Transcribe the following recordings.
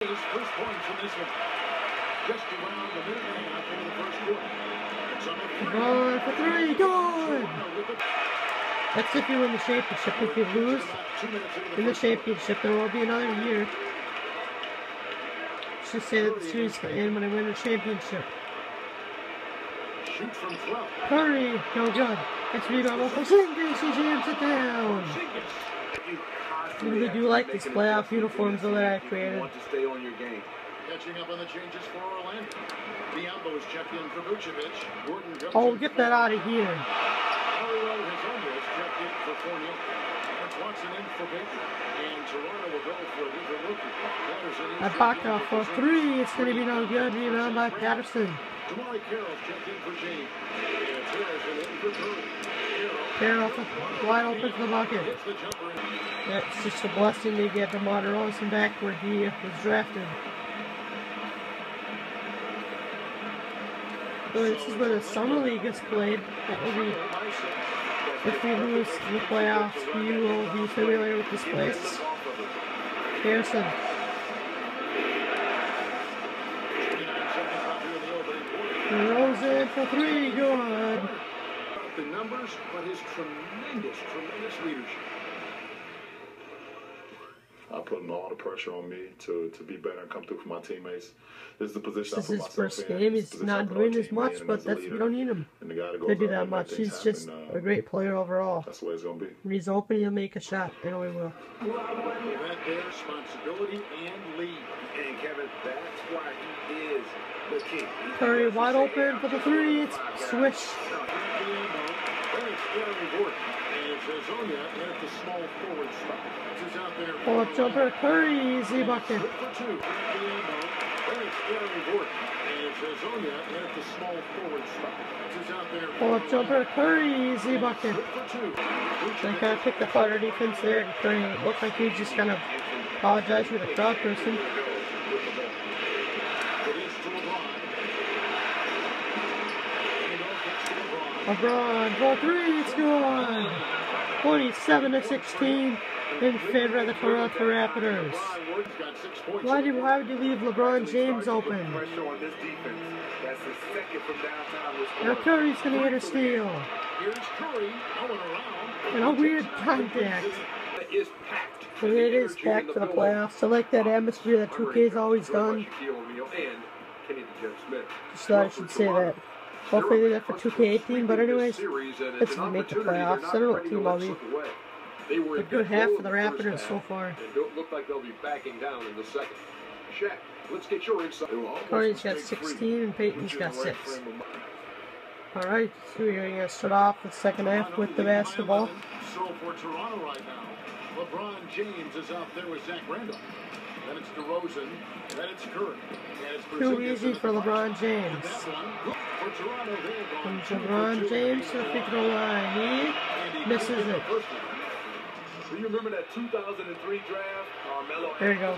His first points in this one. Just around the minute and a half into the first quarter. It's on LeBron for three, good! That's if you win the championship. If you lose in the championship, there will be another year. Just say that the series can end when I win the championship. Curry, no good. It's rebound off Porzingis, he jams it down. I really do like these playoff uniforms that I created. Catching up on the changes for Orlando. Diablo is checked in for Vucevic. Oh, get that out of here. Mario Hezonja is checked in for Fournier. That's Watson in for Baker. And Toronto will go for a different rookie. Ibaka for three. It's going to be no good. Rebound by Patterson. Damari Carroll's checked in for James. And Harrison in for Curry. Carroll wide open for the bucket. That's just a blessing to get DeMar DeRozan back where he was drafted. So this is where the Summer League is played. That will be, if we lose in the playoffs, you will be familiar with this place. Harrison. DeRozan for three, good. The numbers, but his tremendous leadership. I put a lot of pressure on me to be better and come through for my teammates. This is the position this is his first game. He's not doing as much, but that's you don't need him to do that much. He's just a great player overall. That's the way it's gonna be. When he's open, he'll make a shot. I know he will. That their responsibility and lead. And Kevin, that's why he is the king. Curry wide open for the three. It's swish. Pull up jumper, Curry, easy bucket. Pull up jumper, Curry, easy bucket. They kind of picked the fire defense there, and Curry looked like he just kind of apologized for the crowd person. LeBron for three, it's good. 27-16 in favor of the Toronto Raptors. Why would you leave LeBron James open? Now Curry's going to get a steal. And a weird contact. So it is packed for the playoffs. I like that atmosphere that 2K's always done. Just thought I should say that. Hopefully they get for 2K18, but anyways, let's make the playoffs. I don't know what team I'll be. A good half for the Raptors so far. Don't look like they'll be backing down in the second. Shaq, let's get your insight. Curry's got 16 and Peyton's got 6. Alright, so we're going to start off the second half with the basketball. So for Toronto right now, LeBron James is out there with Zach Randolph. Then it's DeRozan, then it's Curry. Too easy for LeBron James. From LeBron James to the free throw line. He misses it. Do you remember that 2003 draft? There you go.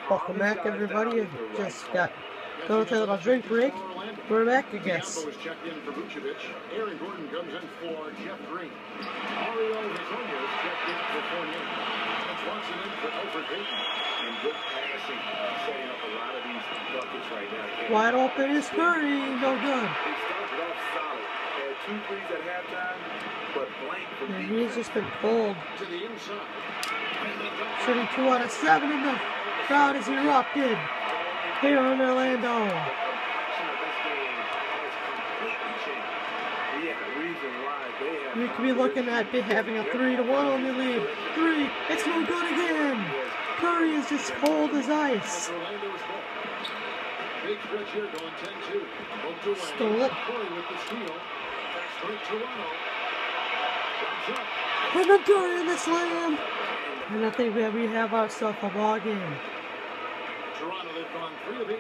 Welcome back, everybody. I just got done with a little drink break. We're back, I guess. Aaron Gordon comes in for Jeff Green. Mario Hezonja is checked in for Fournier. Watson in for Elfrid Payton. And good passing, setting up a lot of these buckets right now. Wide open is Curry, no good. They started off solid. Had 2 threes at halftime, but blank from and he's just been cold. To the inside. Shooting 2 out of 7, and the crowd is erupted here in Orlando. We could be looking at having a 3-1 only lead. 3, it's no good again. Curry is just cold as ice. Stole it. And then Curry in the slam. And I think that we have ourselves a ball game.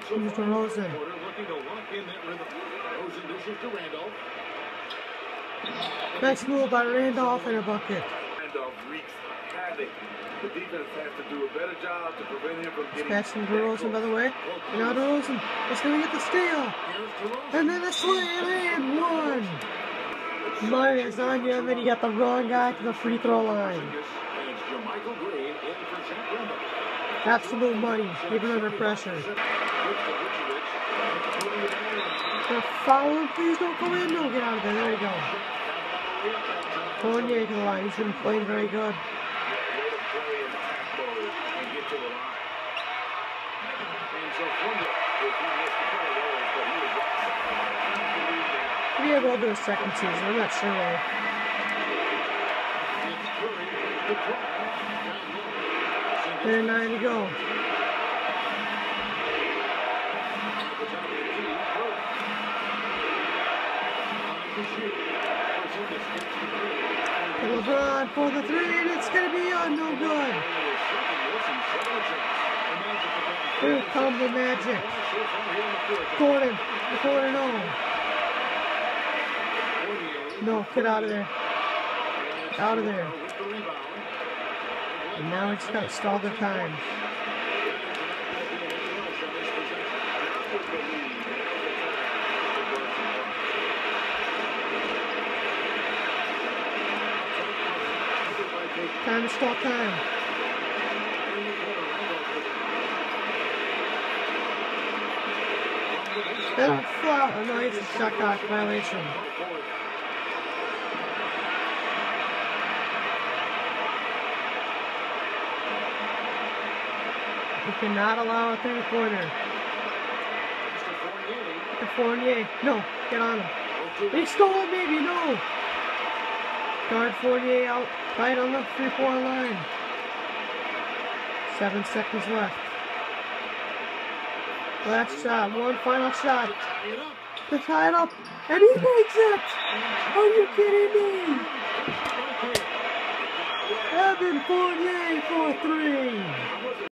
Here's DeRozan. Nice move by Randolph and a bucket. Randolph wreaks havoc. The defense has to do a better job to prevent him from getting... Pass from DeRozan, by the way. And now DeRozan is going to get the steal. And then a slam and one. Mario Hezonja, and then you got the wrong guy to the free throw line. Absolute money, even under pressure. Foul him, please don't go in. No, get out of there. There you go. Fournier to the line. He's been playing very good. Maybe we'll do a second season. I'm not sure though. 9 to go. LeBron for the 3, and it's going to be on, no good. Here comes the Magic. Gordon, no, get out of there. Out of there. And now it's got to stall their time. Time to stall time. Oh no, it's a shot clock violation. You cannot allow a 3-pointer. The Fournier. No, get on him. They stole it, maybe. No. Guard Fournier out right on the 3-point line. 7 seconds left. Last shot. One final shot. To tie it up. And he makes it. Are you kidding me? Evan Fournier for 3.